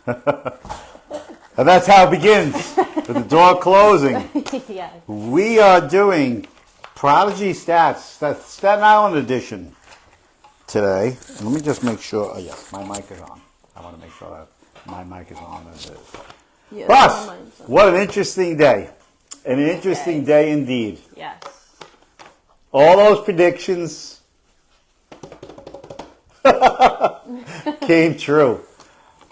And that's how it begins, with the door closing. Yes. We are doing Prodigy Stats, that's Staten Island edition today. And let me just make sure, oh yes, my mic is on. I want to make sure that my mic is on as it is. Yes, But, what an interesting day. An interesting day indeed. Yes. All those predictions came true.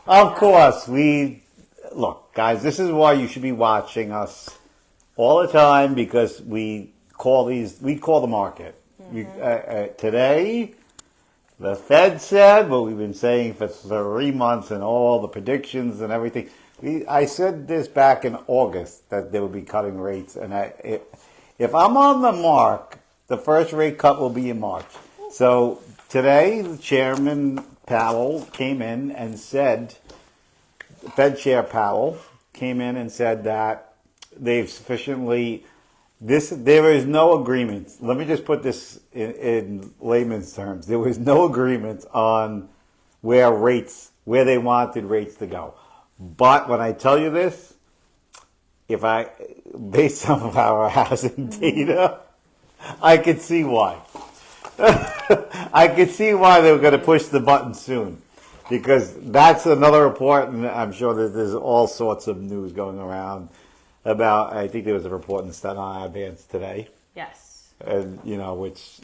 Of course, look, guys, this is why you should be watching us all the time, because we call the market. Today, the Fed said what we've been saying for 3 months, and all the predictions and everything. I said this back in August, that they would be cutting rates, and if I'm on the mark, the first rate cut will be in March. So today, Chairman Powell came in and said, Fed Chair Powell came in and said that they've sufficiently, there is no agreement. Let me just put this in layman's terms. There was no agreement on where they wanted rates to go. But when I tell you this, based on our housing data, I could see why. I could see why they were going to push the button soon, because that's another report, and I'm sure that there's all sorts of news going around about. I think there was a report in the Staten Island Advance today. Yes. And which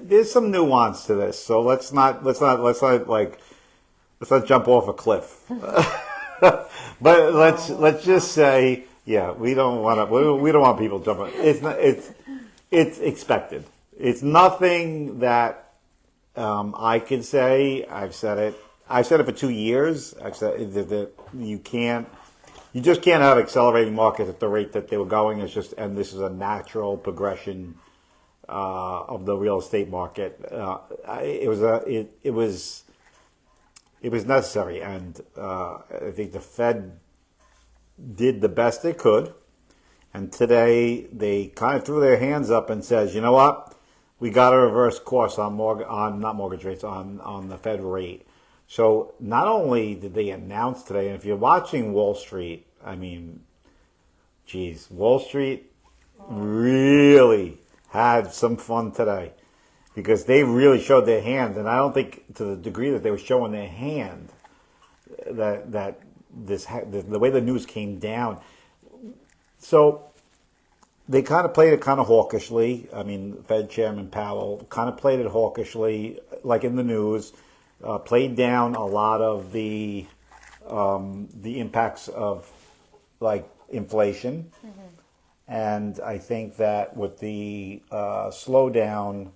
there's some nuance to this, so let's not jump off a cliff. But let's just say, yeah, we don't want people jumping. It's expected. It's nothing that I can say. I've said it for 2 years. I've said that you just can't have accelerating markets at the rate that they were going. And this is a natural progression of the real estate market. It was necessary, and I think the Fed did the best they could. And today they kind of threw their hands up and says, you know what, we got to reverse course on the Fed rate. So not only did they announce today, and if you're watching Wall Street, I mean, geez, Wall Street really had some fun today, because they really showed their hand, and I don't think to the degree that they were showing their hand that the way the news came down. So they kind of played it kind of hawkishly. I mean, Fed Chairman Powell kind of played it hawkishly, like in the news, played down a lot of the impacts of like inflation. Mm-hmm. And I think that with the slowdown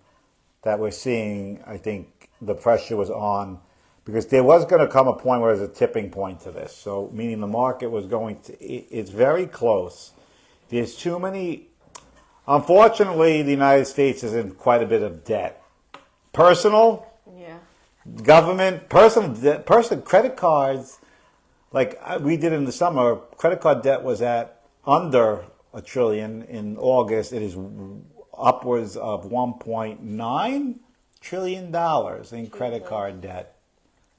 that we're seeing, I think the pressure was on, because there was going to come a point where there's a tipping point to this. So meaning the market was it's very close. There's too many, unfortunately, the United States is in quite a bit of debt. Personal, government, personal debt, credit cards, like we did in the summer, credit card debt was at under $1 trillion in August. It is upwards of $1.9 trillion in credit card debt.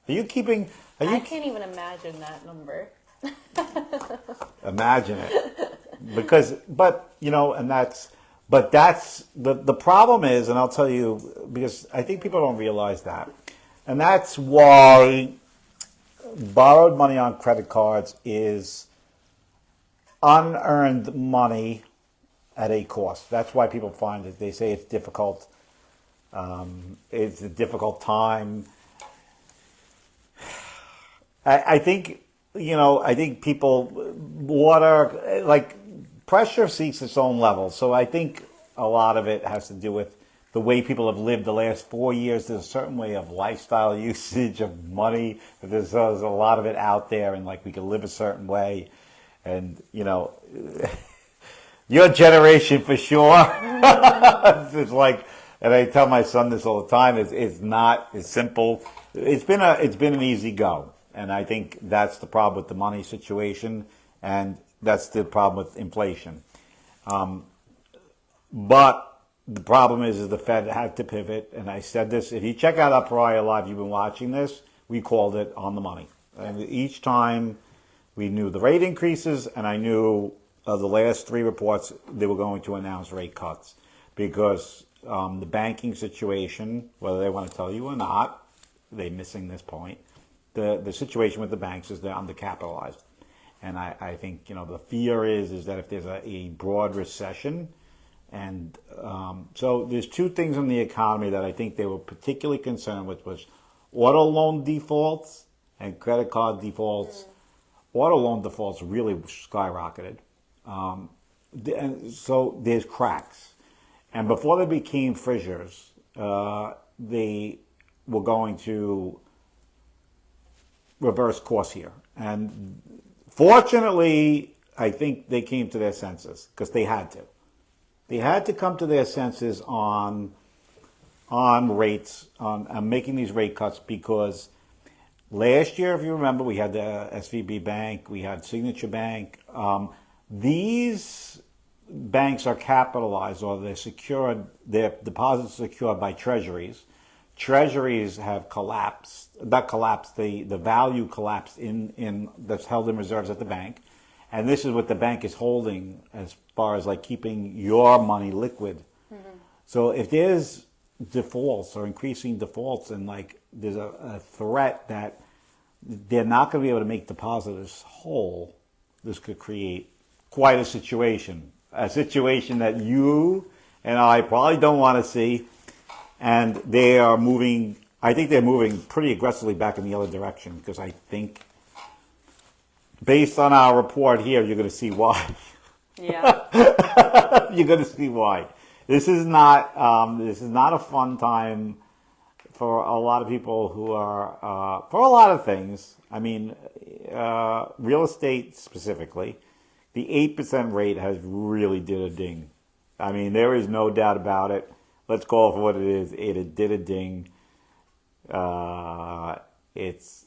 I can't even imagine that number. Imagine it. That's the problem is, and I'll tell you, because I think people don't realize that. And that's why borrowed money on credit cards is unearned money at a cost. That's why people find it. They say it's difficult. It's a difficult time. I think people pressure seeks its own level. So I think a lot of it has to do with the way people have lived the last 4 years. There's a certain way of lifestyle usage of money. There's a lot of it out there, and we can live a certain way. And, your generation for sure. It's and I tell my son this all the time, it's not as simple. It's been an easy go. And I think that's the problem with the money situation, and that's the problem with inflation. But the problem is the Fed had to pivot, and I said this. If you check out our prior live, you've been watching this, we called it on the money. And each time we knew the rate increases, and I knew the last three reports they were going to announce rate cuts because the banking situation, whether they want to tell you or not, they're missing this point. The situation with the banks is they're undercapitalized. And I think, the fear is that if there's a broad recession, and so there's two things in the economy that I think they were particularly concerned with was auto loan defaults and credit card defaults. Auto loan defaults really skyrocketed. And so there's cracks. And before they became fissures, they were going to reverse course here. And fortunately, I think they came to their senses because they had to. They had to come to their senses on rates, on making these rate cuts because last year, if you remember, we had the SVB Bank, we had Signature Bank. These banks are capitalized or they're secured, their deposits are secured by treasuries. Treasuries have collapsed, not collapsed, the value collapsed in that's held in reserves at the bank. And this is what the bank is holding as far as like keeping your money liquid. Mm-hmm. So if there's defaults or increasing defaults and like there's a threat that they're not going to be able to make depositors whole, this could create quite a situation that you and I probably don't want to see. And they are moving, I think they're moving pretty aggressively back in the other direction because I think based on our report here, you're going to see why. Yeah. You're going to see why. This is not a fun time for a lot of people who are, for a lot of things. I mean, real estate specifically, the 8% rate has really did a ding. I mean, there is no doubt about it. Let's call it for what it is. It did a ding. It's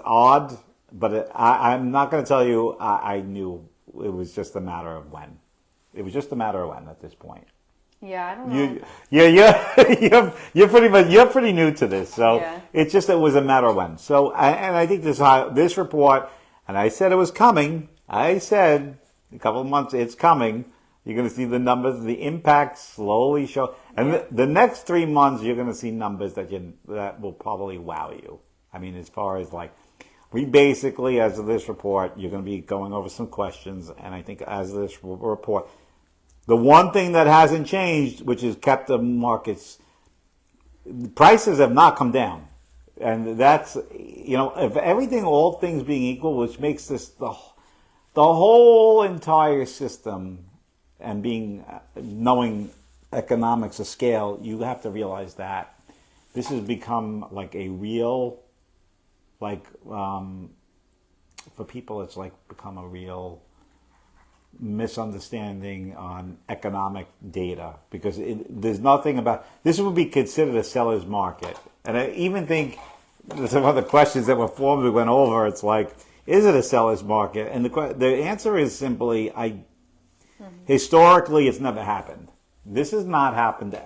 odd, but I'm not going to tell you I knew it was just a matter of when. It was just a matter of when at this point. Yeah, I don't know. You're pretty new to this, so yeah. It's just it was a matter of when. So and I think this report, and I said it was coming. I said a couple of months it's coming. You're going to see the numbers, the impact slowly show, and the next 3 months you're going to see numbers that will probably wow you. I mean, as far as like. We basically, as of this report, you're going to be going over some questions, and I think as of this report, the one thing that hasn't changed, which has kept the markets, prices have not come down. And that's, if everything, all things being equal, which makes this the whole entire system and knowing economics of scale, you have to realize that this has become like a real, for people, it's like become a real misunderstanding on economic data because there's nothing about this would be considered a seller's market. And I even think some other questions that were formed we went over. It's like, is it a seller's market? And the answer is simply, historically, it's never happened. This has not happened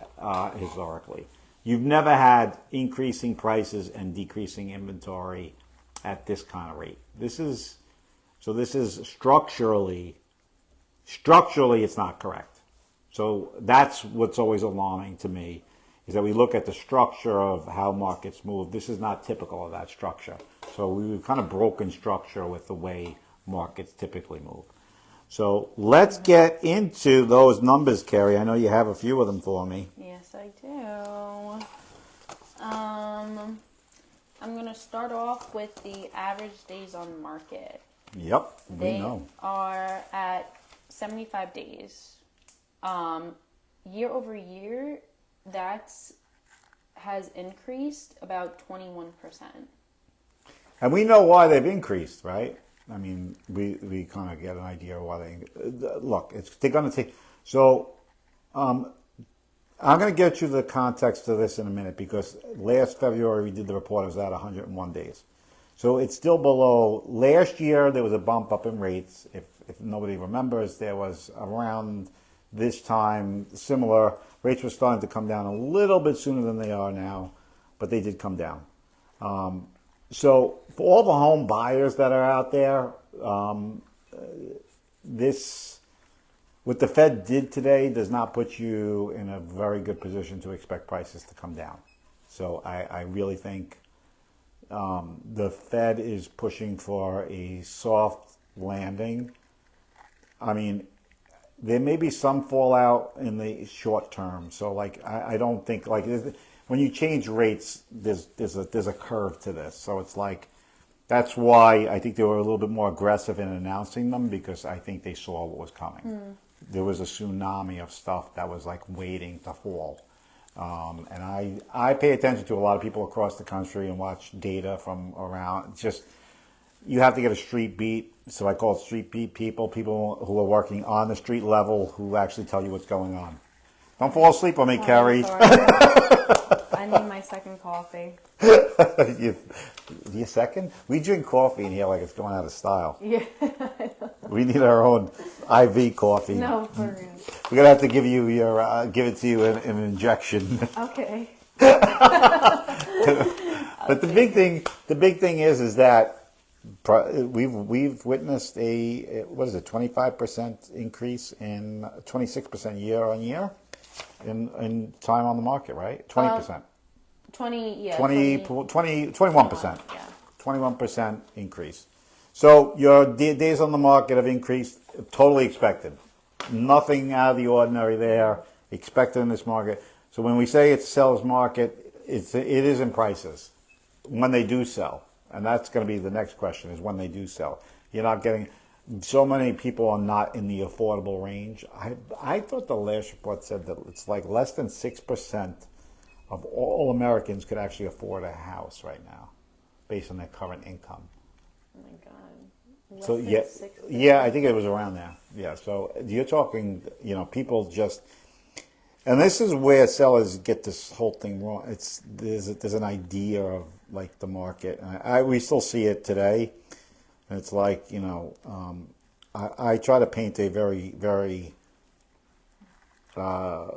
historically. You've never had increasing prices and decreasing inventory at this kind of rate. This is structurally it's not correct. So that's what's always alarming to me is that we look at the structure of how markets move. This is not typical of that structure. So we've kind of broken structure with the way markets typically move. So let's get into those numbers, Keri. I know you have a few of them for me. Yes, I do. I'm going to start off with the average days on market. Yep, They are at 75 days. Year over year, has increased about 21%. And we know why they've increased, right? I mean, we kind of get an idea of why look, they're going to take, so I'm going to get you the context of this in a minute because last February we did the report, it was at 101 days. So it's still below. Last year there was a bump up in rates. If nobody remembers, there was around this time, similar, rates were starting to come down a little bit sooner than they are now, but they did come down. So for all the home buyers that are out there, this what the Fed did today does not put you in a very good position to expect prices to come down. So I really think the Fed is pushing for a soft landing. I mean, there may be some fallout in the short term. So like I don't think like when you change rates, there's a curve to this. So it's like that's why I think they were a little bit more aggressive in announcing them because I think they saw what was coming. There was a tsunami of stuff that was like waiting to fall. And I pay attention to a lot of people across the country and watch data from around. Just you have to get a street beat. So I call it street beat people who are working on the street level who actually tell you what's going on. Don't fall asleep on me, Keri. I need my second coffee. Your second? We drink coffee in here like it's going out of style. Yeah. We need our own IV coffee. No, for real. We're gonna have to give you give it to you in an injection. Okay. But the big thing is that we've witnessed a 25% increase in 26% year on year in time on the market, right? 20%. 21%. Yeah. 21% increase. So your days on the market have increased, totally expected. Nothing out of the ordinary there, expected in this market. So when we say it's a seller's market, it is in prices when they do sell. And that's going to be the next question is when they do sell. You're not getting, so many people are not in the affordable range. I thought the last report said that it's like less than 6% of all Americans could actually afford a house right now based on their current income. Oh my God. So Less than 6%. yeah, I think it was around there. Yeah, so you're talking, people just, and this is where sellers get this whole thing wrong. There's an idea of like the market. And we still see it today, and it's like I try to paint a very very a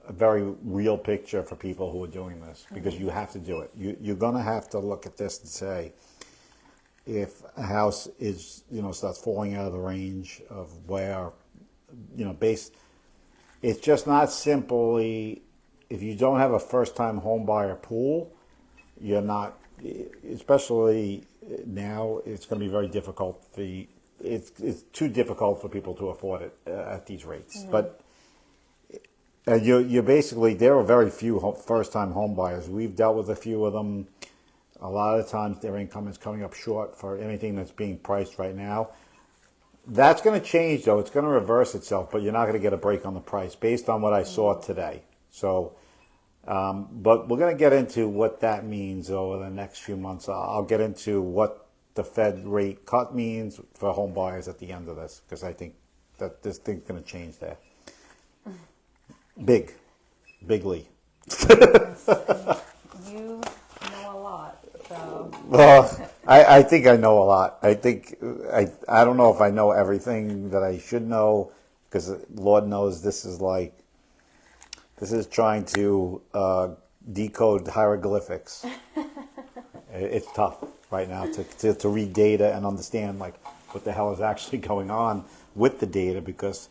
very real picture for people who are doing this because you have to do it. You're gonna have to look at this and say, if a house is starts falling out of the range of where it's just not simply if you don't have a first-time home buyer pool, you're not, especially now, it's going to be very difficult. It's too difficult for people to afford it at these rates. Mm-hmm. But you're basically, there are very few first-time home buyers. We've dealt with a few of them. A lot of times their income is coming up short for anything that's being priced right now. That's going to change, though. It's going to reverse itself, but you're not going to get a break on the price based on what I saw today. So, but we're going to get into what that means over the next few months. I'll get into what the Fed rate cut means for home buyers at the end of this, because I think that this thing's going to change there. Bigly. You know a lot, so. Well, I think I know a lot. I think I don't know if I know everything that I should know, because Lord knows this is trying to decode hieroglyphics. It's tough right now to read data and understand like what the hell is actually going on with the data, because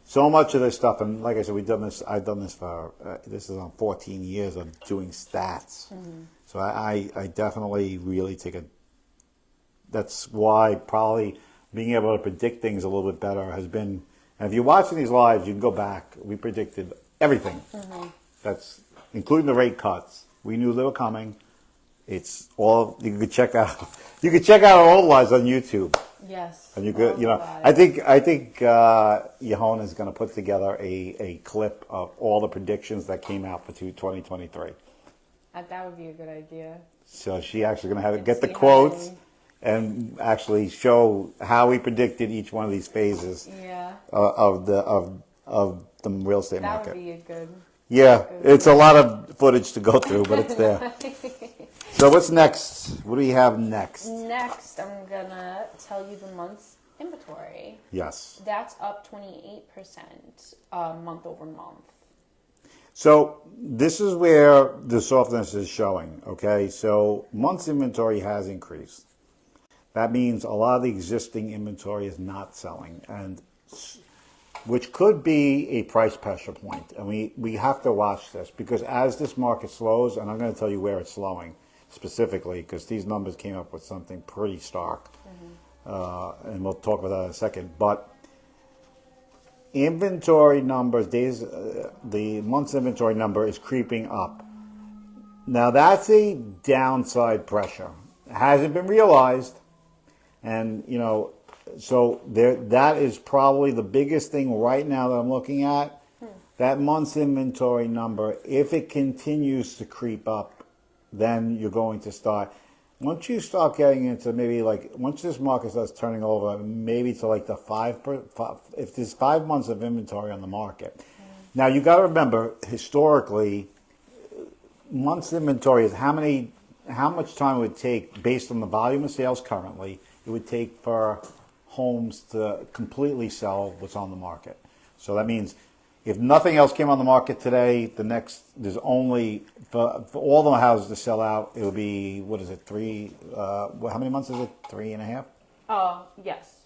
so much of this stuff, and like I said, I've done this for this is on 14 years of doing stats. Mm-hmm. So I definitely really that's why probably being able to predict things a little bit better has been, and if you're watching these lives, you can go back. We predicted everything. Mm-hmm. That's including the rate cuts. We knew they were coming. It's all you could check out. You could check out our old lives on YouTube. Yes. And you could, I think Yahon is going to put together a clip of all the predictions that came out for 2023. That would be a good idea. So she actually going to get the quotes and actually show how we predicted each one of these phases. Yeah. Of the real estate market. That would be a good. Yeah, it's a lot of footage to go through, but it's there. So what's next? What do we have next? Next, I'm going to tell you the month's inventory. Yes. That's up 28% month over month. So this is where the softness is showing, okay? So months inventory has increased. That means a lot of the existing inventory is not selling, and which could be a price pressure point. And we have to watch this because as this market slows, and I'm going to tell you where it's slowing specifically because these numbers came up with something pretty stark. And we'll talk about that in a second. But inventory numbers, the month's inventory number is creeping up. Now that's a downside pressure. It hasn't been realized, and so that is probably the biggest thing right now that I'm looking at. That month's inventory number, if it continues to creep up, then you're going to start. Once you start getting into maybe once this market starts turning over, maybe to like the if there's 5 months of inventory on the market. Now you got to remember, historically, months inventory is how much time it would take based on the volume of sales currently. It would take for homes to completely sell what's on the market. So that means if nothing else came on the market today, there's only, for all the houses to sell out, it would be, what is it, how many months is it? 3.5? Yes.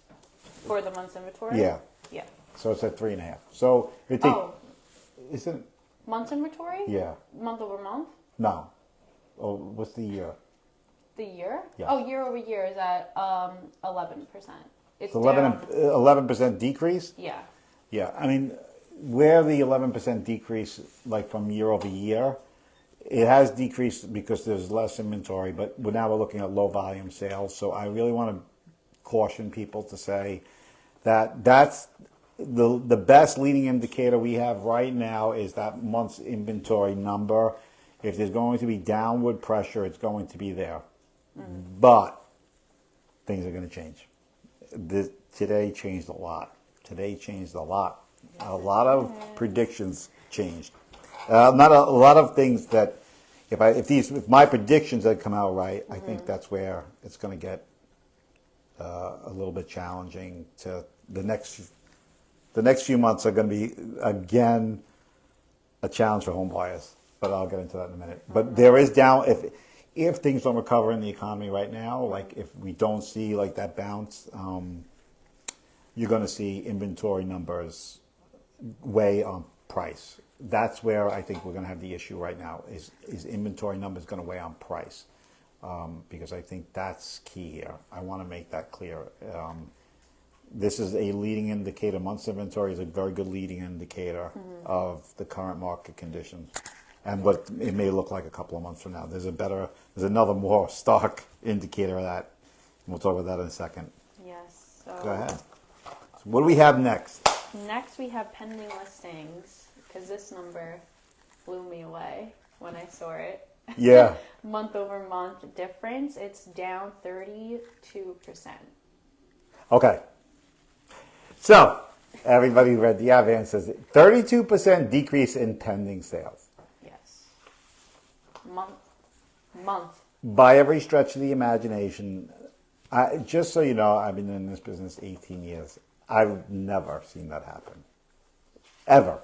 For the month's inventory? Yeah. Yeah. So it's at 3.5. So it take, isn't it? Month's inventory? Yeah. Month over month? No. Oh, what's the year? The year? Yeah. Oh, year over year is at 11%. It's 11% decrease? Yeah. Yeah. I mean, where the 11% decrease, like from year over year, it has decreased because there's less inventory, but now we're looking at low volume sales. So I really want to caution people to say that that's the best leading indicator we have right now is that month's inventory number. If there's going to be downward pressure, it's going to be there. But things are going to change. Today changed a lot. A lot of predictions changed. Not a lot of things that, if my predictions had come out right, I think that's where it's going to get a little bit challenging. To the next few months are going to be again a challenge for home buyers. But I'll get into that in a minute. But there is if things don't recover in the economy right now, like if we don't see like that bounce, you're going to see inventory numbers weigh on price. That's where I think we're going to have the issue right now is inventory numbers going to weigh on price, because I think that's key here. I want to make that clear. This is a leading indicator. Months inventory is a very good leading indicator of the current market conditions and what it may look like a couple of months from now. There's another more stark indicator of that. We'll talk about that in a second. Yes. So Go ahead. So what do we have next? Next, we have pending listings, because this number blew me away when I saw it. Yeah. Month over month difference, it's down 32%. Okay. So, everybody who read the advance says 32% decrease in pending sales. Yes. Month. By every stretch of the imagination, just so you know, I've been in this business 18 years. I've never seen that happen. Ever.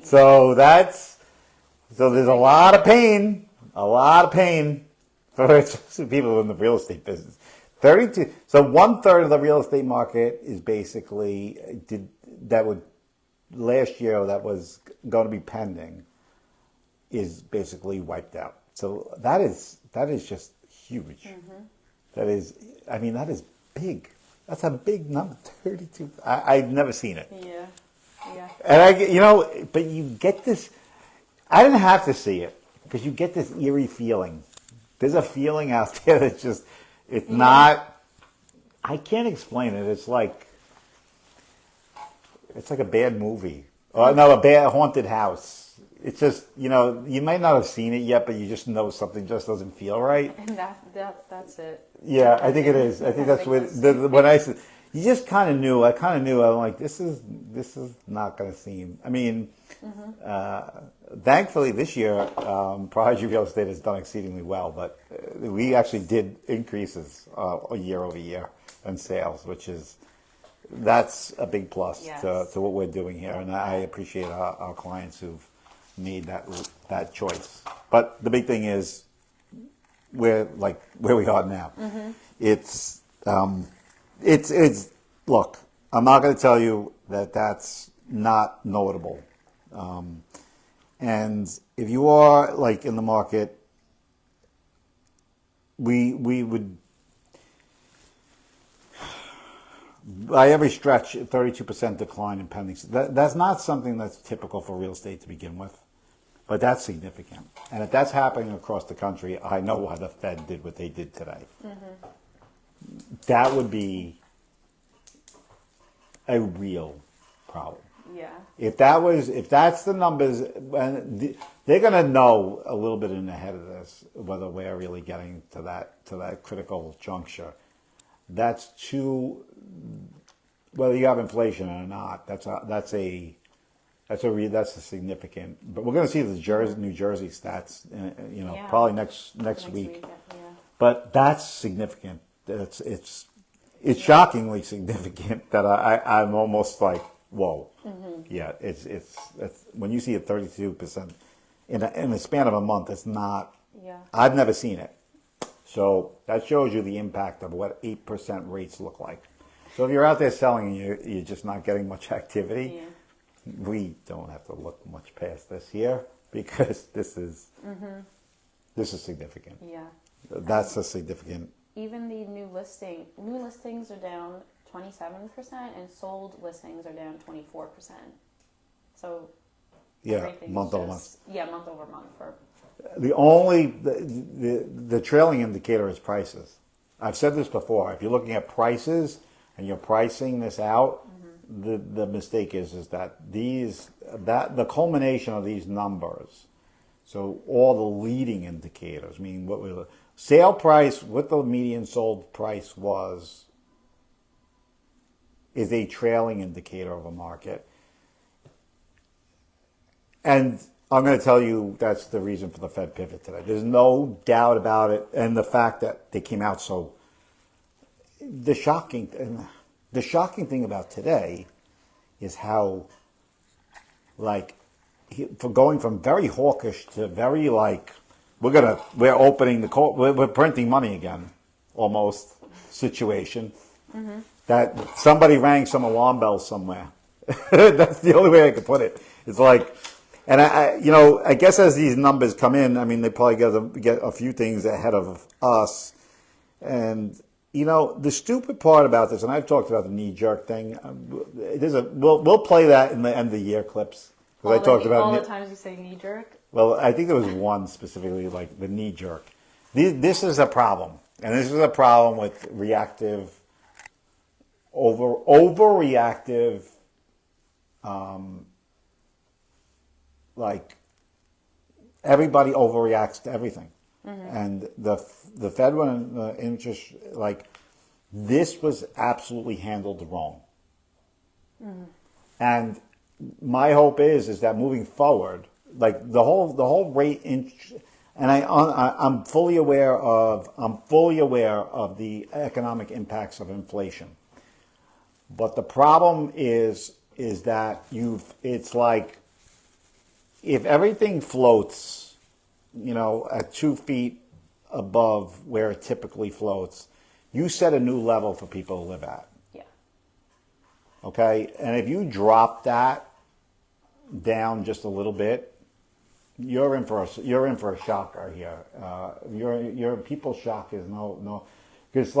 So there's a lot of pain for people in the real estate business. 32. So 1/3 of the real estate market is basically last year that was going to be pending is basically wiped out. So that is just huge. That is big. That's a big number, 32. I've never seen it. Yeah. And but you get this. I didn't have to see it because you get this eerie feeling. There's a feeling out there that's just, it's not. I can't explain it. It's like a bad movie. Or no, a bad haunted house. It's just, you might not have seen it yet, but you just know something just doesn't feel right. And that's it. Yeah, I think it is. I think that's when I said, you just kind of knew. I kind of knew. I'm like, this is not going to seem. I mean, thankfully this year, Prodigy Real Estate has done exceedingly well, but we actually did increases year over year in sales, which is that's a big plus Yes. to what we're doing here, and I appreciate our clients who've made that choice. But the big thing is, we're like where we are now. Mm-hmm. It's look. I'm not going to tell you that that's not notable. And if you are like in the market, we would, by every stretch, 32% decline in pendings. That's not something that's typical for real estate to begin with, but that's significant. And if that's happening across the country, I know why the Fed did what they did today. Mm-hmm. That would be a real problem. Yeah. If that's the numbers, and they're going to know a little bit in ahead of this whether we're really getting to that critical juncture. That's too, whether you have inflation or not. That's a significant. But we're going to see the New Jersey stats, Yeah. probably next week. Yeah. But that's significant. It's shockingly significant that I'm almost like, whoa. Mm-hmm. Yeah, it's when you see a 32% in a span of a month, it's not. Yeah. I've never seen it. So that shows you the impact of what 8% rates look like. So if you're out there selling and you're just not getting much activity, we don't have to look much past this year because this is significant. Yeah. That's a significant. Even the new listings are down 27%, and sold listings are down 24%. So everything's month over month. Yeah, month over month for. The trailing indicator is prices. I've said this before. If you're looking at prices and you're pricing this out, the mistake is that the culmination of these numbers. So all the leading indicators, meaning sale price, what the median sold price was, is a trailing indicator of a market. And I'm going to tell you that's the reason for the Fed pivot today. There's no doubt about it. And the fact that they came out so... The shocking thing about today is how, for going from very hawkish to very we're opening we're printing money again, almost situation. Mm-hmm. That somebody rang some alarm bells somewhere. That's the only way I could put it. It's like, and I guess as these numbers come in, I mean, they probably get a few things ahead of us. And, the stupid part about this, and I've talked about the knee-jerk thing, we'll play that in the end of the year clips. All the times you say knee-jerk? Well, I think there was one specifically, like the knee-jerk. This is a problem. And this is a problem with reactive, overreactive, everybody overreacts to everything. Mm-hmm. And the Fed went in interest, this was absolutely handled wrong. Mm-hmm. And my hope is that moving forward, the whole rate, and I'm fully aware of the economic impacts of inflation. But the problem is that it's like, if everything floats, at 2 feet above where it typically floats, you set a new level for people to live at. Yeah. Okay? And if you drop that down just a little bit, you're in for a shocker here. Your people's shock is no, because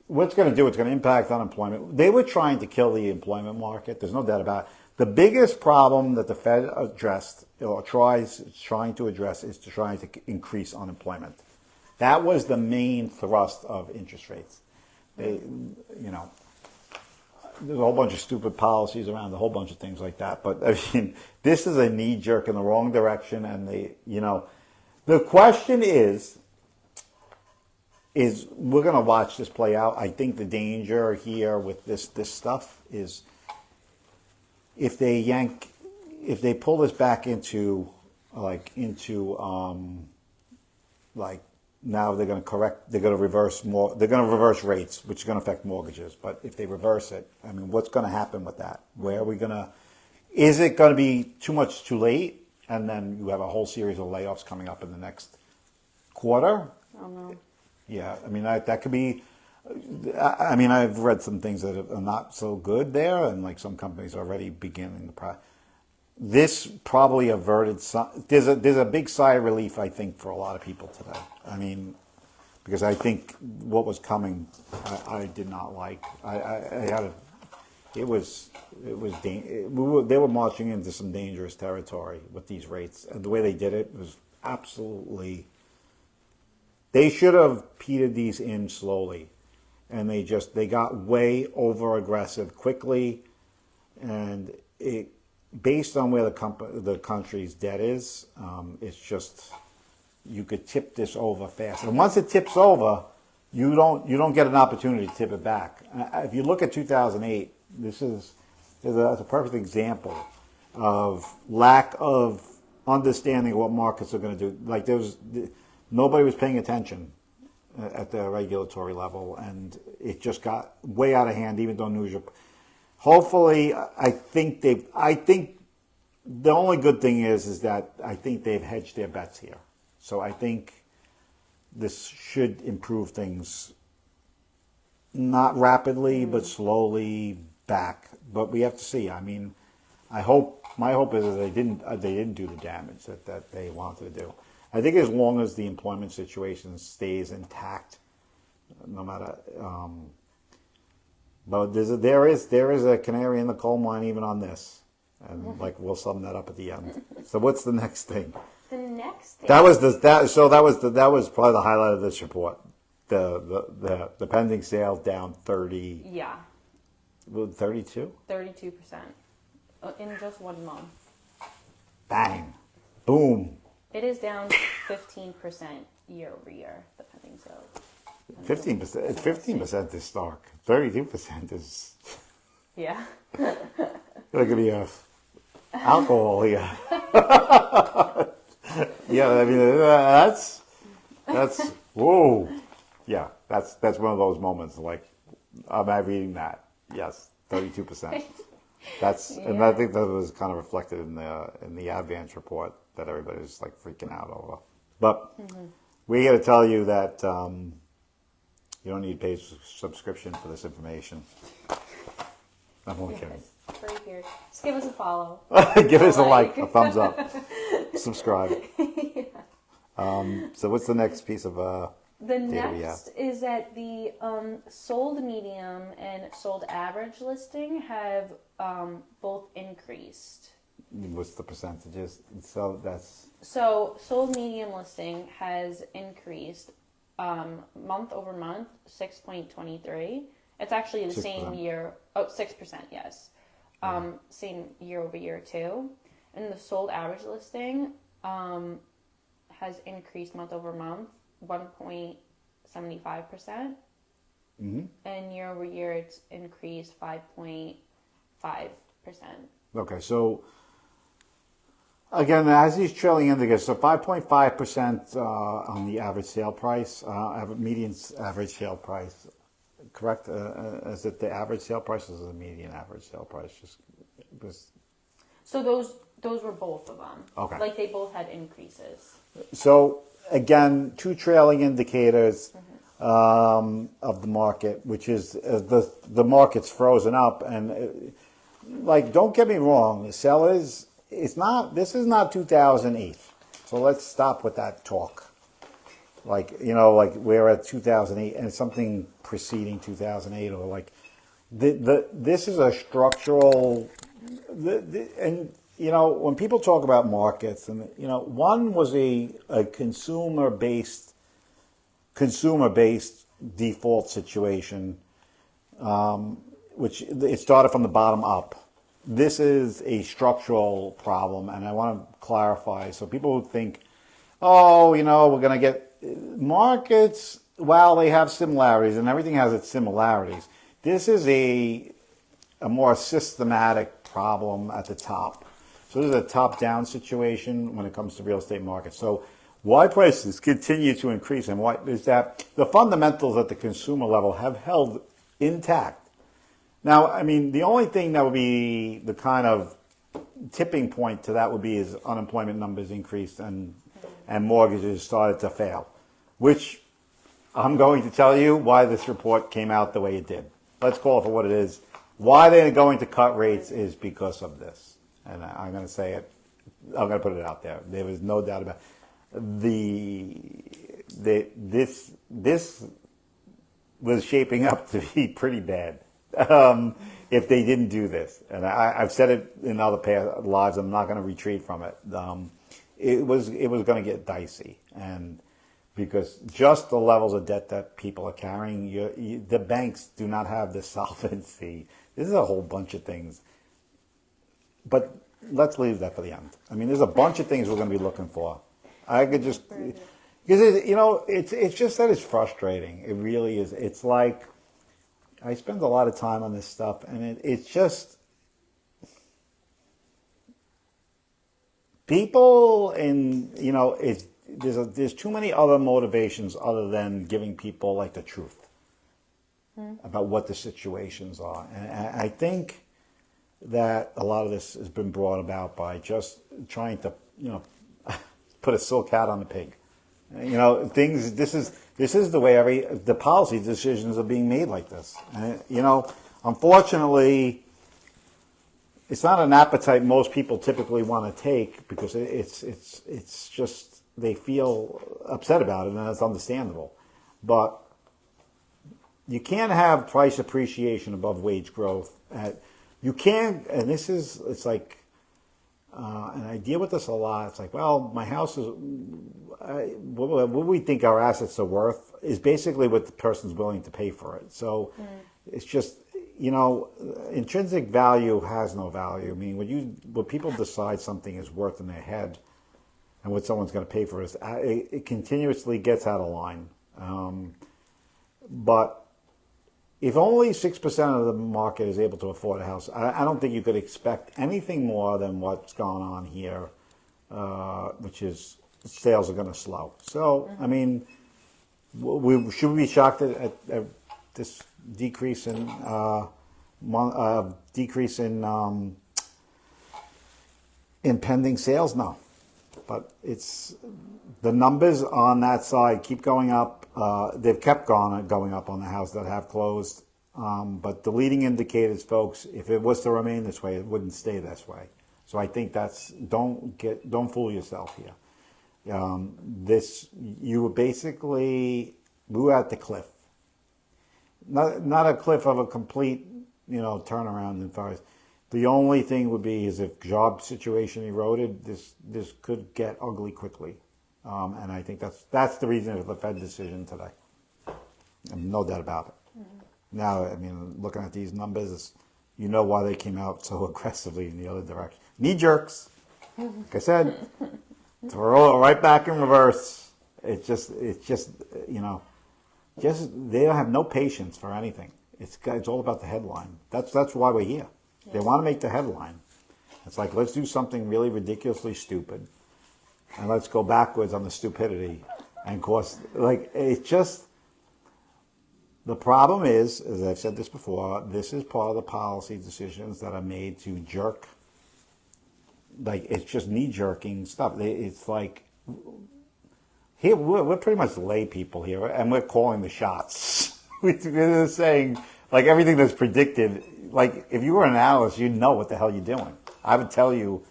what's going to do? It's going to impact unemployment. They were trying to kill the employment market. There's no doubt about it. The biggest problem that the Fed addressed or trying to address is to try to increase unemployment. That was the main thrust of interest rates. There's a whole bunch of stupid policies around a whole bunch of things like that. But I mean, this is a knee jerk in the wrong direction. And the question is we're going to watch this play out. I think the danger here with this stuff is if they pull this back into now they're going to correct, they're going to reverse more, they're going to reverse rates, which is going to affect mortgages. But if they reverse it, I mean, what's going to happen with that? Where are we going to, is it going to be too much too late? And then you have a whole series of layoffs coming up in the next quarter? I don't know. Yeah, I mean, that could be, I mean, I've read some things that are not so good there, and like some companies are already beginning the process. This probably averted some, there's a big sigh of relief, I think, for a lot of people today. I mean, because I think what was coming, I did not like. I had a, they were marching into some dangerous territory with these rates, and the way they did it was absolutely, they should have petered these in slowly, and they got way over aggressive quickly, and it, based on where the country's debt is, it's just, you could tip this over fast. And once it tips over, you don't get an opportunity to tip it back. If you look at 2008, this is a perfect example of lack of understanding what markets are going to do. Like nobody was paying attention at the regulatory level, and it just got way out of hand, even though news. Hopefully, I think the only good thing is that I think they've hedged their bets here. So I think this should improve things, not rapidly, but slowly back. But we have to see. I mean, my hope is that they didn't do the damage that they wanted to do. I think as long as the employment situation stays intact, no matter. But there is a canary in the coal mine even on this, and like we'll sum that up at the end. So what's the next thing? The next thing. That was probably the highlight of this report. The pending sales down 30. Yeah. 32. 32% in just 1 month. Bang, boom. It is down 15% year over year. The pending sales. 15%. 15% is stark. 32% is. Yeah. Look at the alcohol here. Yeah, I mean that's whoa. Yeah, that's one of those moments. Like, am I reading that? Yes, 32%. That's yeah. And I think that was kind of reflected in the Advance report that everybody was like freaking out over. But we got to tell you that you don't need paid subscription for this information. I'm only kidding. Right here. Just give us a follow. Give us a like, a thumbs up, subscribe. Yeah. So what's the next piece of the next is that the sold medium and sold average listing have both increased. What's the percentages? So sold medium listing has increased month over month 6.23. It's actually the 6%. Same year. 6%, yes. Same year over year too. And the sold average listing has increased month over month 1.75%. And year over year it's increased 5.5%. Okay, so again, as these trailing indicators, so 5.5% on the average sale price, median average sale price. Correct? Is it the average sale price or is it the median average sale price? So those were both of them. Okay. Like they both had increases. So again, two trailing indicators of the market, which is the market's frozen up, and like don't get me wrong, sellers. This is not 2008. So let's stop with that talk. Like, like we're at 2008 and something preceding 2008, or like this is a structural, and when people talk about markets, and one was a consumer based default situation, which it started from the bottom up. This is a structural problem, and I want to clarify. So people who think, we're going to get markets, while they have similarities, and everything has its similarities, this is a more systematic problem at the top. So this is a top-down situation when it comes to real estate markets. So why prices continue to increase and why is that the fundamentals at the consumer level have held intact. Now, I mean, the only thing that would be the kind of tipping point to that would be is unemployment numbers increased and mortgages started to fail, which I'm going to tell you why this report came out the way it did. Let's call it for what it is. Why they're going to cut rates is because of this. And I'm going to say it. I'm going to put it out there. There was no doubt about it. This was shaping up to be pretty bad if they didn't do this. And I've said it in other lives. I'm not going to retreat from it. It was going to get dicey, and because just the levels of debt that people are carrying, the banks do not have the solvency. This is a whole bunch of things. But let's leave that for the end. I mean, there's a bunch of things we're going to be looking for. I could just, because it's just that it's frustrating. It really is. It's like, I spend a lot of time on this stuff, and it's just, people, and there's too many other motivations other than giving people like the truth about what the situations are. And I think that a lot of this has been brought about by just trying to, put a silk hat on the pig. Things. This is the way the policy decisions are being made like this. And, unfortunately, it's not an appetite most people typically want to take because it's just they feel upset about it, and that's understandable. But you can't have price appreciation above wage growth. You can't, and it's like, and I deal with this a lot. It's like, well, my house is, what we think our assets are worth is basically what the person's willing to pay for it. So it's just, intrinsic value has no value. I mean, when people decide something is worth in their head and what someone's going to pay for it continuously gets out of line. But if only 6% of the market is able to afford a house, I don't think you could expect anything more than what's going on here, which is sales are going to slow. So, I mean, should we be shocked at this decrease in pending sales? No, but it's the numbers on that side keep going up. They've kept going up on the houses that have closed. But the leading indicators, folks, if it was to remain this way, it wouldn't stay this way. So I think don't fool yourself here. We were at the cliff. Not a cliff of a complete, turnaround in far as. The only thing would be is if job situation eroded, this could get ugly quickly. And I think that's the reason of the Fed decision today. No doubt about it. Now, I mean, looking at these numbers, why they came out so aggressively in the other direction. Knee jerks. Like I said, throw it right back in reverse. It's just they don't have no patience for anything. It's all about the headline. That's why we're here. Yeah. They want to make the headline. It's like, let's do something really ridiculously stupid. And let's go backwards on the stupidity. And of course, it's just, the problem is, as I've said this before, this is part of the policy decisions that are made to jerk. It's just knee-jerking stuff. It's like, here, we're pretty much lay people here, and we're calling the shots. We're saying, everything that's predicted, if you were an analyst, you'd know what the hell you're doing. I would tell you,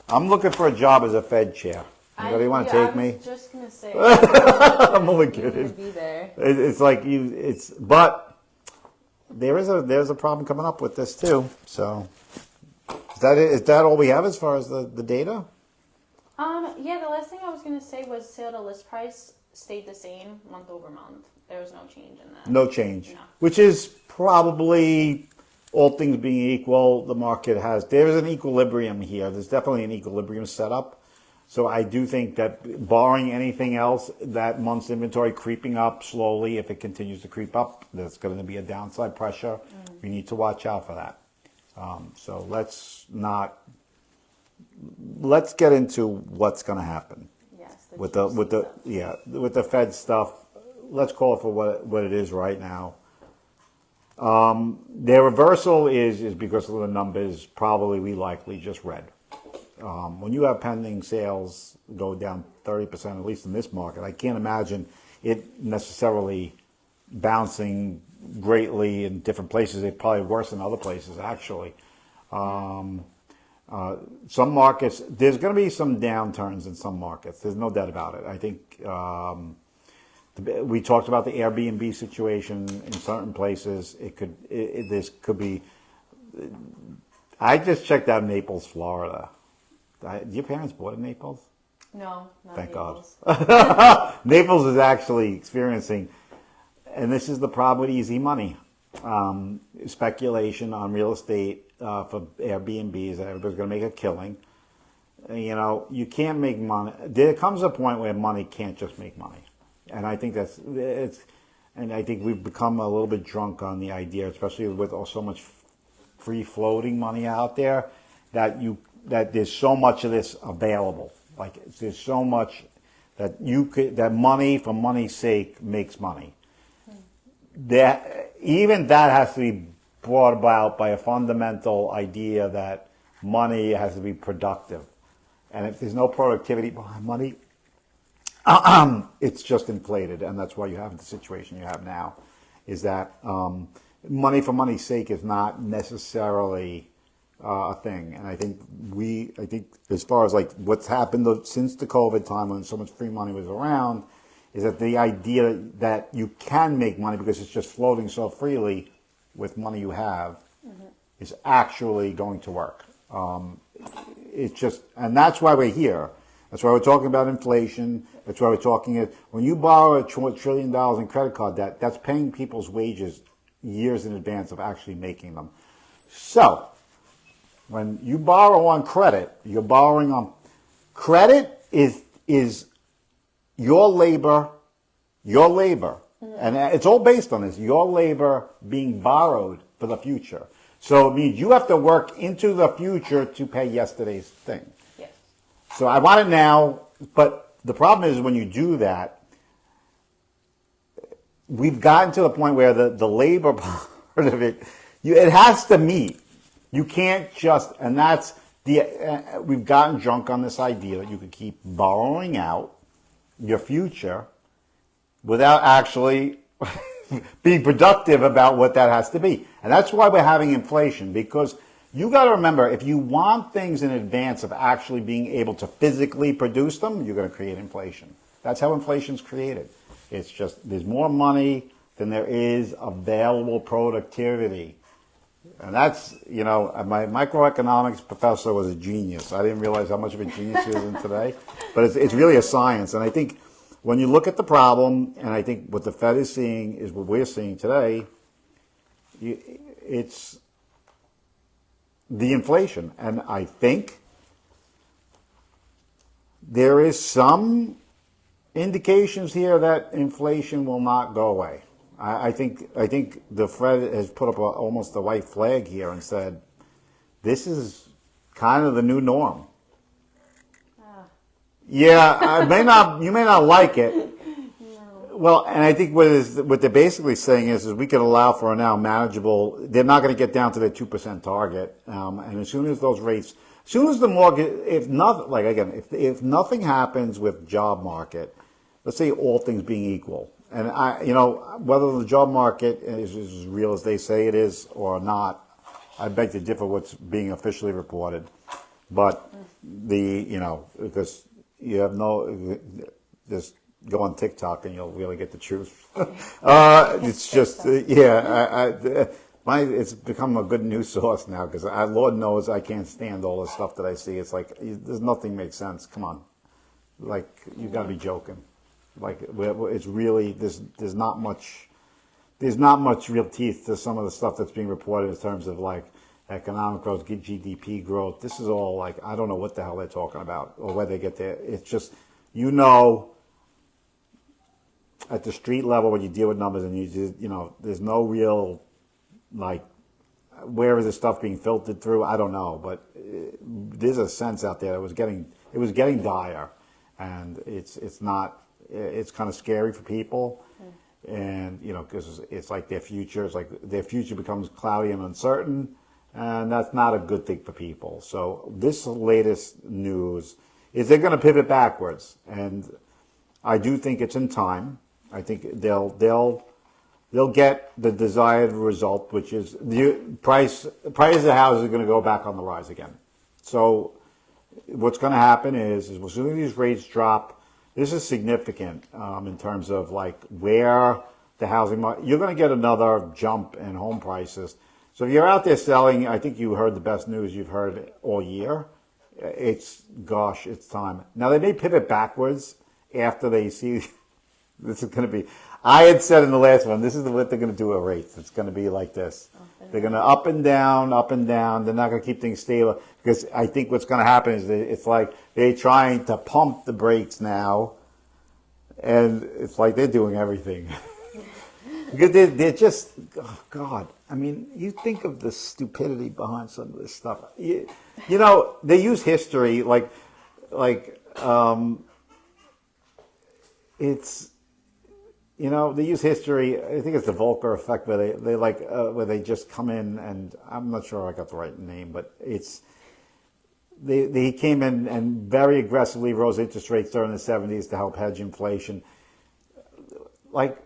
I'm looking for a job as a Fed chair. Anybody want to take me? I was just going to say. I'm only kidding. Be there. But there's a problem coming up with this too. So is that all we have as far as the data? Yeah, the last thing I was going to say was sale to list price stayed the same month over month. There was no change in that. No change. No. Which is probably, all things being equal, there's an equilibrium here. There's definitely an equilibrium set up. So I do think that barring anything else, that month's inventory creeping up slowly, if it continues to creep up, there's going to be a downside pressure. We need to watch out for that. So let's get into what's going to happen. with the Fed stuff. Let's call it for what it is right now. Their reversal is because of the numbers probably we likely just read. When you have pending sales go down 30%, at least in this market, I can't imagine it necessarily bouncing greatly in different places. It's probably worse in other places, actually. Some markets, there's going to be some downturns in some markets. There's no doubt about it. I think we talked about the Airbnb situation in certain places. This could be. I just checked out Naples, Florida. Your parents bought in Naples? No, not Thank Naples. God. Naples is actually experiencing, and this is the problem with easy money, speculation on real estate for Airbnbs. That everybody's going to make a killing. You can't make money. There comes a point where money can't just make money, and I think and I think we've become a little bit drunk on the idea, especially with so much free floating money out there, that there's so much of this available. Like there's so much that money for money's sake makes money. That even that has to be brought about by a fundamental idea that money has to be productive, and if there's no productivity behind money, it's just inflated, and that's why you have the situation you have now. Is that money for money's sake is not necessarily a thing, and I think as far as like what's happened since the COVID time when so much free money was around, is that the idea that you can make money because it's just floating so freely with money you have is actually going to work. It's just, and that's why we're here. That's why we're talking about inflation. That's why we're talking, when you borrow $1 trillion in credit card debt, that's paying people's wages years in advance of actually making them. So, when you borrow on credit, you're borrowing on credit is your labor, and it's all based on this, your labor being borrowed for the future. So it means you have to work into the future to pay yesterday's thing. Yes. So I want it now, but the problem is when you do that, we've gotten to the point where the labor part of it, it has to meet. You can't just, and that's we've gotten drunk on this idea that you could keep borrowing out your future without actually being productive about what that has to be. And that's why we're having inflation, because you got to remember, if you want things in advance of actually being able to physically produce them, you're going to create inflation. That's how inflation's created. It's just there's more money than there is available productivity. And that's, my microeconomics professor was a genius. I didn't realize how much of a genius he was in today. But it's really a science. And I think when you look at the problem, and I think what the Fed is seeing is what we're seeing today, it's the inflation. And I think there is some indications here that inflation will not go away. I think the Fed has put up almost a white flag here and said, this is kind of the new norm. Yeah, you may not like it. No. Well, and I think what they're basically saying is we could allow for a now manageable. They're not going to get down to their 2% target, and as soon as those rates, as soon as the mortgage, if nothing happens with job market, let's say all things being equal. And whether the job market is as real as they say it is or not, I beg to differ what's being officially reported. But because you have just go on TikTok and you'll really get the truth. It's just, it's become a good news source now because Lord knows I can't stand all the stuff that I see. It's like, there's nothing makes sense. Come on. Like, you've got to be joking. Like it's really there's not much real teeth to some of the stuff that's being reported in terms of like economic growth, GDP growth. This is all like I don't know what the hell they're talking about or where they get there. It's just at the street level when you deal with numbers and there's no real like where is this stuff being filtered through? I don't know, but there's a sense out there that it was getting dire. and it's not. It's kind of scary for people, and because it's like their future. It's like their future becomes cloudy and uncertain, and that's not a good thing for people. So this latest news is they're going to pivot backwards, and I do think it's in time. I think they'll get the desired result, which is the prices of houses are going to go back on the rise again. So what's going to happen is as soon as these rates drop, this is significant in terms of like where the housing market. You're going to get another jump in home prices. So if you're out there selling, I think you heard the best news you've heard all year. It's time. Now they may pivot backwards after they see this is going to be. I had said in the last one, this is what they're going to do at rates. It's going to be like this. They're going to up and down, up and down. They're not going to keep things stable because I think what's going to happen is it's like they're trying to pump the brakes now, and it's like they're doing everything. Because they're just, oh God. I mean, you think of the stupidity behind some of this stuff. You know, they use history it's. They use history. I think it's the Volcker effect, where they just come in, and I'm not sure I got the right name, but it's they came in and very aggressively rose interest rates during the 70s to help hedge inflation. Like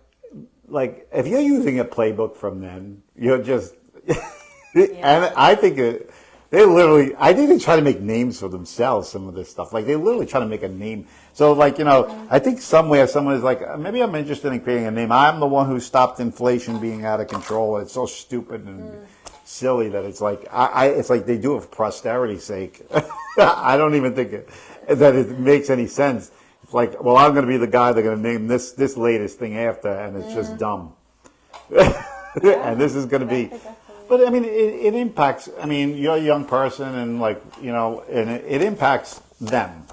if you're using a playbook from then, you're just and I think I think they try to make names for themselves, some of this stuff. Like, they literally try to make a name. So, I think somewhere someone is like, maybe I'm interested in creating a name. I'm the one who stopped inflation being out of control. It's so stupid and silly that it's like, it's like they do it for posterity's sake. I don't even think that it makes any sense. It's like, well, I'm going to be the guy they're going to name this latest thing after, and it's just dumb. And this is going to be... But I mean, it impacts. I mean, you're a young person, and and it impacts them,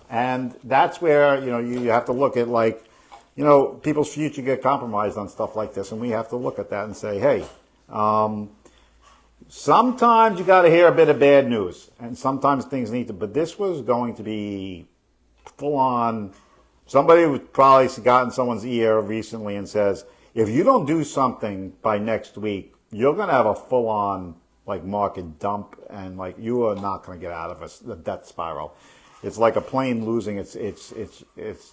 and that's where you have to look at people's future get compromised on stuff like this, and we have to look at that and say, hey, sometimes you got to hear a bit of bad news, and sometimes things need to. But this was going to be full on. Somebody probably got in someone's ear recently and says, if you don't do something by next week, you're going to have a full-on market dump, and you are not going to get out of the death spiral. It's like a plane losing its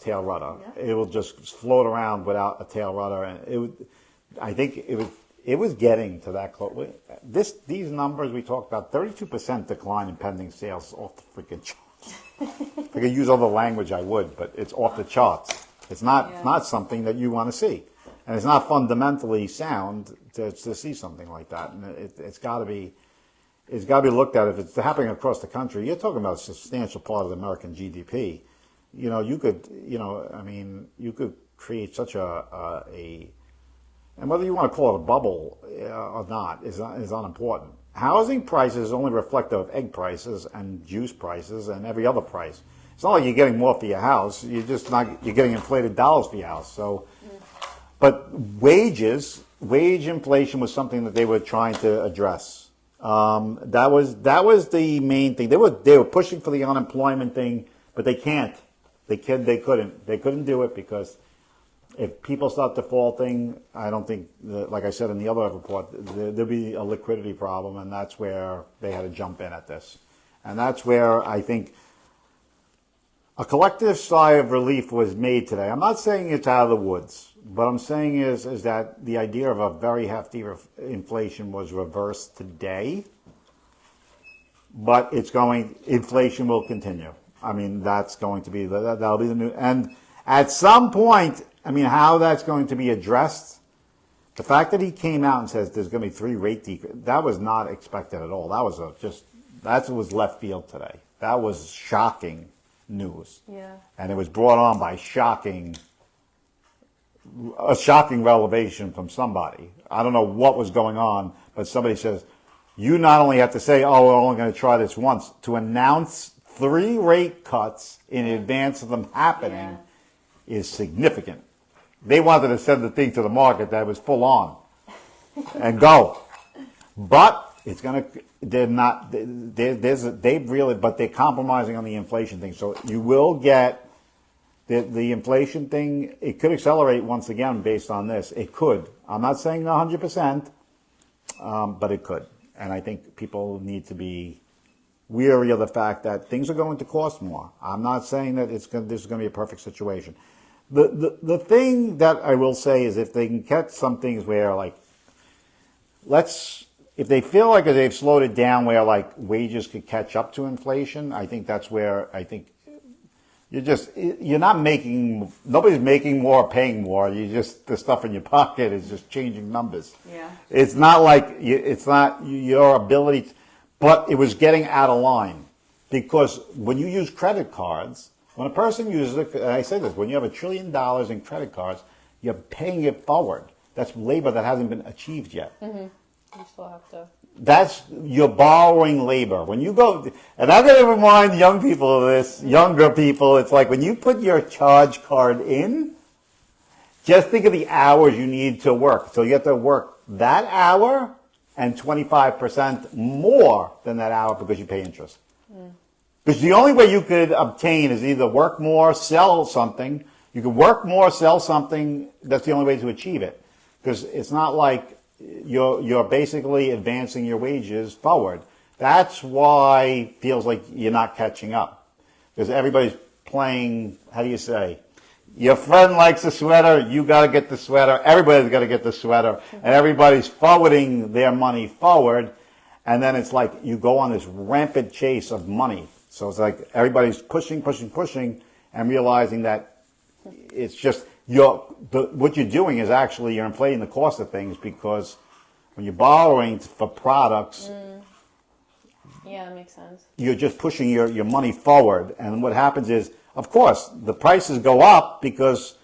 tail rudder. Yeah. It will just float around without a tail rudder, and I think it was getting to that close. These numbers we talked about, 32% decline in pending sales off the freaking charts. If I could use all the language, I would, but it's off the charts. It's not something that you want to see. And it's not fundamentally sound to see something like that, and it's got to be looked at. If it's happening across the country, you're talking about a substantial part of the American GDP. You could create such and whether you want to call it a bubble or not is unimportant. Housing prices only reflective of egg prices and juice prices and every other price. It's not like you're getting more for your house. You're getting inflated dollars for your house. So. But wage inflation was something that they were trying to address. That was the main thing. They were pushing for the unemployment thing, but they can't. They couldn't do it because if people start defaulting, I don't think, like I said in the other report, there'll be a liquidity problem, and that's where they had to jump in at this. And that's where I think a collective sigh of relief was made today. I'm not saying it's out of the woods. What I'm saying is that the idea of a very hefty inflation was reversed today, but inflation will continue. I mean, that's going to be, that'll be the new, and at some point, I mean, how that's going to be addressed, the fact that he came out and says there's going to be 3 rate decreases, that was not expected at all. That was left field today. That was shocking news. Yeah. And it was brought on by a shocking revelation from somebody. I don't know what was going on, but somebody says, you not only have to say, oh, we're only going to try this once, to announce 3 rate cuts in advance of them happening is significant. They wanted to send the thing to the market that was full on and go. But it's going to, but they're compromising on the inflation thing. So you will get The inflation thing, it could accelerate once again based on this. It could. I'm not saying 100%, but it could. And I think people need to be weary of the fact that things are going to cost more. I'm not saying that this is going to be a perfect situation. The thing that I will say is if they can catch some things where, like, if they feel like they've slowed it down where, like, wages could catch up to inflation, I think that's where I think nobody's making more or paying more. The stuff in your pocket is just changing numbers. Yeah. It's not like, it's not your ability, but it was getting out of line. Because when you use credit cards, when a person uses it, and I say this, when you have $1 trillion in credit cards, you're paying it forward. That's labor that hasn't been achieved yet. Mm-hmm. You still have to. You're borrowing labor. When you go, and I'm going to remind young people of this, younger people, it's like when you put your charge card in, just think of the hours you need to work. So you have to work that hour and 25% more than that hour because you pay interest. Because the only way you could obtain is either work more, sell something. You could work more, sell something. That's the only way to achieve it. Because it's not like you're basically advancing your wages forward. That's why it feels like you're not catching up. Because everybody's playing, how do you say? Your friend likes a sweater, you got to get the sweater. Everybody's got to get the sweater. And everybody's forwarding their money forward. And then it's like you go on this rampant chase of money. So it's like everybody's pushing, and realizing that it's just what you're doing is actually you're inflating the cost of things because when you're borrowing for products, yeah, that makes sense. You're just pushing your money forward. And what happens is, of course, the prices go up because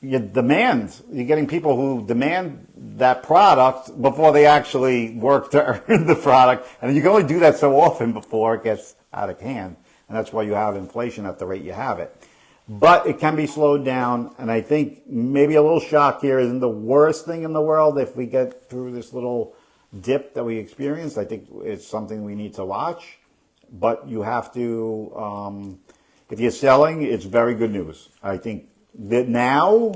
you're getting people who demand that product before they actually work to earn the product. And you can only do that so often before it gets out of hand. And that's why you have inflation at the rate you have it. But it can be slowed down, and I think maybe a little shock here isn't the worst thing in the world if we get through this little dip that we experienced. I think it's something we need to watch. But you have to, if you're selling, it's very good news. I think that now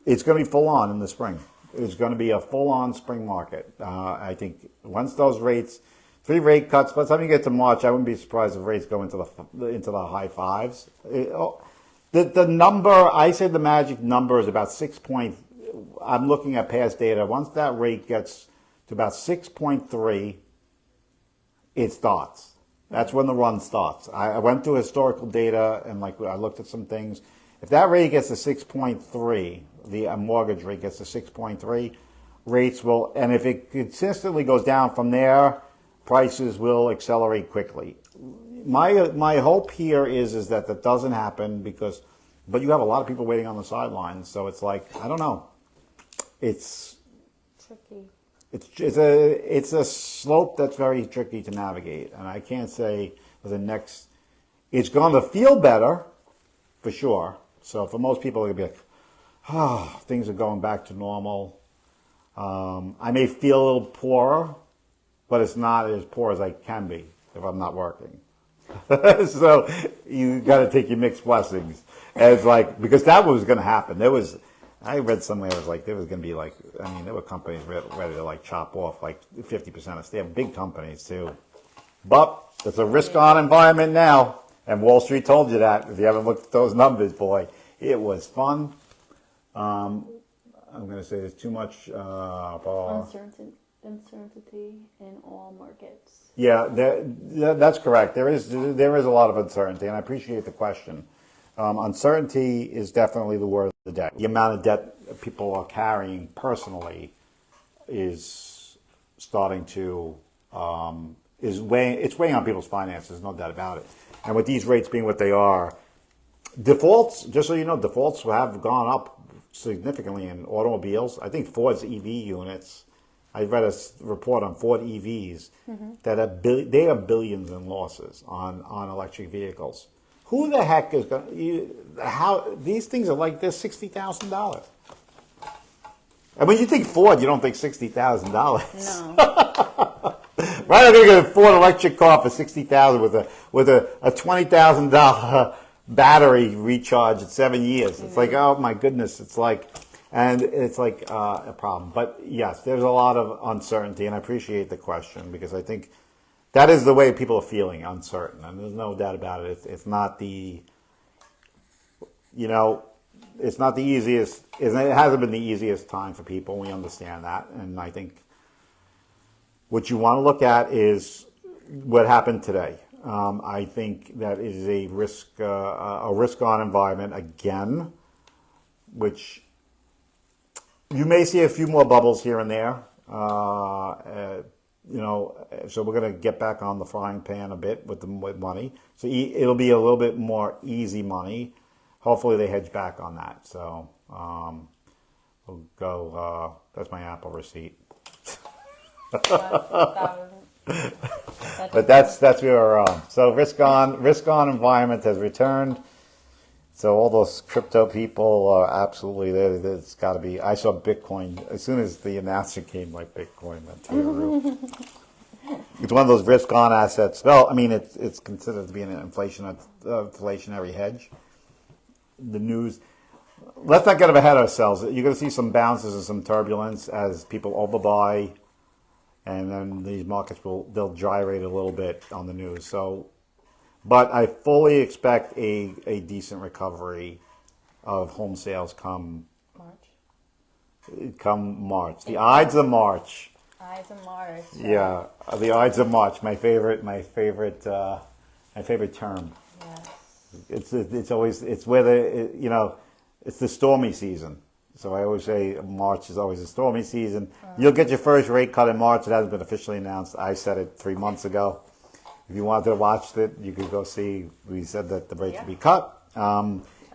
it's going to be full on in the spring. It's going to be a full on spring market. I think once those rates, 3 rate cuts. By the time you get to March, I wouldn't be surprised if rates go into the high 5s. The number, I say the magic number is about 6 point. I'm looking at past data. Once that rate gets to about 6.3, it starts. That's when the run starts. I went through historical data and I looked at some things. If that rate gets to 6.3, the mortgage rate gets to 6.3, rates will, and if it consistently goes down from there, prices will accelerate quickly. My hope here is that doesn't happen but you have a lot of people waiting on the sidelines. So it's like, I don't know. It's tricky. It's a slope that's very tricky to navigate. And I can't say it's going to feel better for sure. So for most people, it'll be like, things are going back to normal. I may feel a little poorer, but it's not as poor as I can be if I'm not working. So you got to take your mixed blessings. And it's like, because that was going to happen. I read somewhere it was like, there was going to be there were companies ready to chop off 50% of staff, big companies too. But it's a risk-on environment now. And Wall Street told you that. If you haven't looked at those numbers, boy, it was fun. I'm going to say there's too much uncertainty in all markets. Yeah, that's correct. There is a lot of uncertainty, and I appreciate the question. Uncertainty is definitely the word of the day. The amount of debt people are carrying personally is starting to it's weighing on people's finances, no doubt about it. And with these rates being what they are, defaults, just so you know, defaults have gone up significantly in automobiles. I think Ford's EV units, I read a report on Ford EVs that they are billions in losses on electric vehicles. Who the heck is going to, these things are like this, $60,000. And when you think Ford, you don't think $60,000. No. Why are they going to afford an electric car for $60,000 with a $20,000 battery recharge at 7 years? It's like, oh my goodness, it's like a problem. But yes, there's a lot of uncertainty, and I appreciate the question because I think that is the way people are feeling, uncertain, and there's no doubt about it. It's not the, it's not the easiest. It hasn't been the easiest time for people. We understand that, and I think what you want to look at is what happened today. I think that is a risk-on environment again, which you may see a few more bubbles here and there. So we're going to get back on the frying pan a bit with money. So it'll be a little bit more easy money. Hopefully they hedge back on that. So we'll go. That's my Apple receipt. But that's where we're on. So risk on environment has returned. So all those crypto people are absolutely there. It's got to be. I saw Bitcoin as soon as the announcement came. Like Bitcoin went through the roof. It's one of those risk-on assets. Well, I mean, it's considered to be an inflationary hedge. The news. Let's not get ahead of ourselves. You're going to see some bounces and some turbulence as people overbuy, and then these markets they'll gyrate a little bit on the news. So. But I fully expect a decent recovery of home sales come March. The Ides of March. Ides of March. Yeah, the Ides of March. My favorite term. Yes. It's where it's the stormy season. So I always say March is always a stormy season. You'll get your first rate cut in March. It hasn't been officially announced. I said it 3 months ago. If you wanted to watch it, you could go see. We said that the rates would be cut.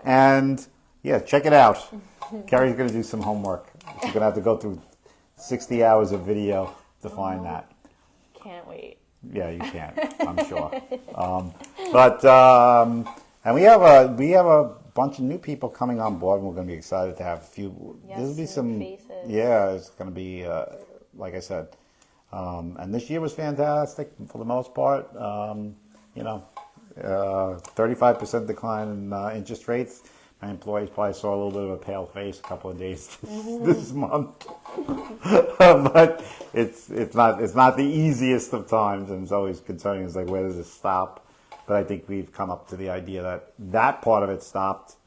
And yeah, check it out. Keri's going to do some homework. She's going to have to go through 60 hours of video to find that. Can't wait. Yeah, you can. I'm sure. And we have a bunch of new people coming on board, and we're going to be excited to have a few. Yes, there'll be some faces. Yeah, it's going to be like I said. And this year was fantastic for the most part. 35% decline in interest rates. My employees probably saw a little bit of a pale face a couple of days this month. But it's not the easiest of times, and it's always concerning. It's like, where does it stop? But I think we've come up to the idea that part of it stopped.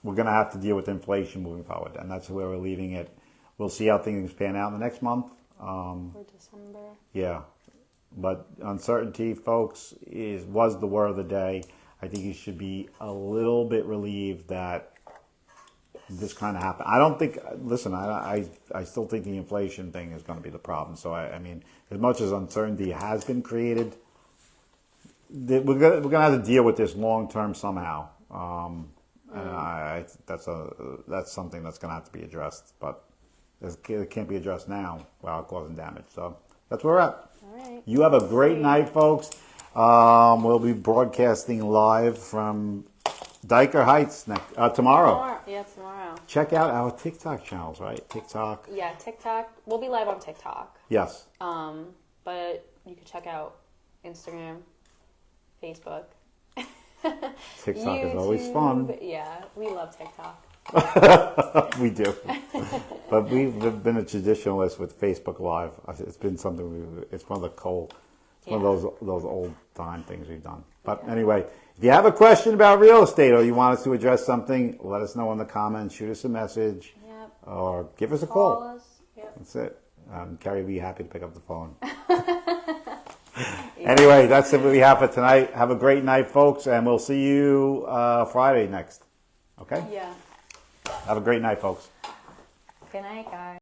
We're going to have to deal with inflation moving forward, and that's where we're leaving it. We'll see how things pan out in the next month. For December. Yeah, but uncertainty, folks, was the word of the day. I think you should be a little bit relieved that this kind of happened. I don't think. Listen, I still think the inflation thing is going to be the problem. So I mean, as much as uncertainty has been created, we're going to have to deal with this long term somehow. And that's something that's going to have to be addressed, but. It can't be addressed now without causing damage. So that's where we're at. All right. You have a great night, folks. We'll be broadcasting live from Diker Heights tomorrow. Yeah, tomorrow. Check out our TikTok channels, right? TikTok. Yeah, TikTok. We'll be live on TikTok. Yes. But you can check out Instagram, Facebook. TikTok is always fun. Yeah, we love TikTok. We do, but we've been a traditionalist with Facebook Live. It's been something. It's one of those old time things we've done. But anyway, if you have a question about real estate or you want us to address something, let us know in the comments. Shoot us a message, or give us a call. Us. Yep. That's it. Keri will be happy to pick up the phone. Anyway, that's what we have for tonight. Have a great night, folks, and we'll see you Friday next. Okay? Yeah. Have a great night, folks. Good night, guys.